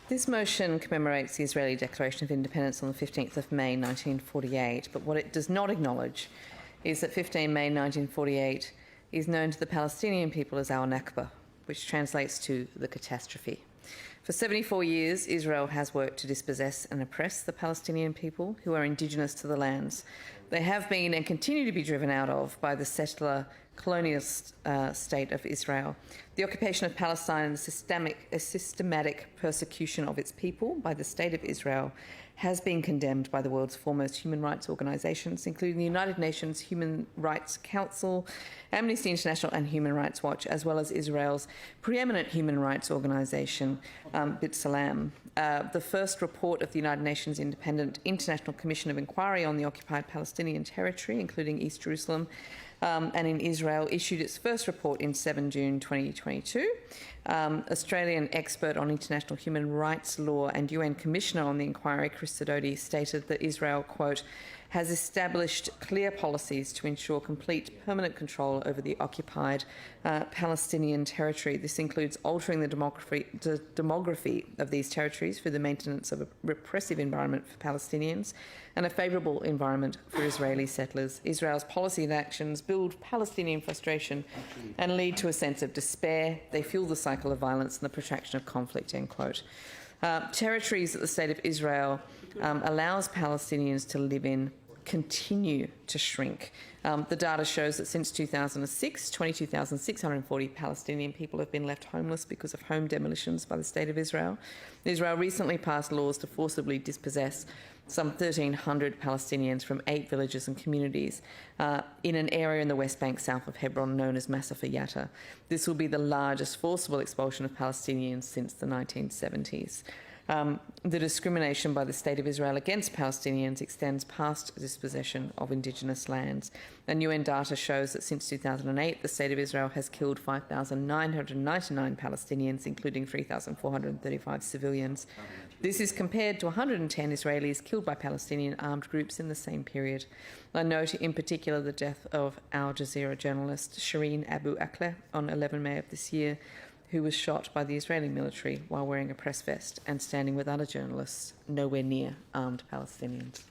This motion commemorates the Israeli Declaration of Independence on the 15th of May 1948, but what it does not acknowledge is that 15 May 1948 is known to the Palestinian people as our Nakba, which translates to the catastrophe. For 74 years, Israel has worked to dispossess and oppress the Palestinian people who are indigenous to the lands. They have been and continue to be driven out of by the settler-colonial state of Israel. The occupation of Palestine and the systematic persecution of its people by the state of Israel has been condemned by the world's foremost human rights organisations, including the United Nations Human Rights Council, Amnesty International and Human Rights Watch, as well as Israel's preeminent human rights organisation, B'Tselem. The first report of the United Nations Independent International Commission of Inquiry on the occupied Palestinian territory, including East Jerusalem and in Israel, issued its first report in 7 June 2022. Australian expert on international human rights law and UN Commissioner on the inquiry, Chris Sidoti, stated that Israel, quote, has established clear policies to ensure complete permanent control over the occupied Palestinian territory. This includes altering the demography of these territories for the maintenance of a repressive environment for Palestinians and a favourable environment for Israeli settlers. Israel's policy and actions build Palestinian frustration and lead to a sense of despair. They fuel the cycle of violence and the protraction of conflict, end quote. Territories that the State of Israel allows Palestinians to live in continue to shrink. The data shows that since 2006, 22,640 Palestinian people have been left homeless because of home demolitions by the State of Israel. Israel recently passed laws to forcibly dispossess some 1,300 Palestinians from 8 villages and communities in an area in the West Bank south of Hebron known as Masafer Yatta. This will be the largest forcible expulsion of Palestinians since the 1970s. The discrimination by the State of Israel against Palestinians extends past dispossession of indigenous lands. And UN data shows that since 2008, the State of Israel has killed 5,999 Palestinians, including 3,435 civilians. This is compared to 110 Israelis killed by Palestinian armed groups in the same period. I note in particular the death of Al Jazeera journalist Shireen Abu Akleh on 11 May of this year, who was shot by the Israeli military while wearing a press vest and standing with other journalists nowhere near armed Palestinians.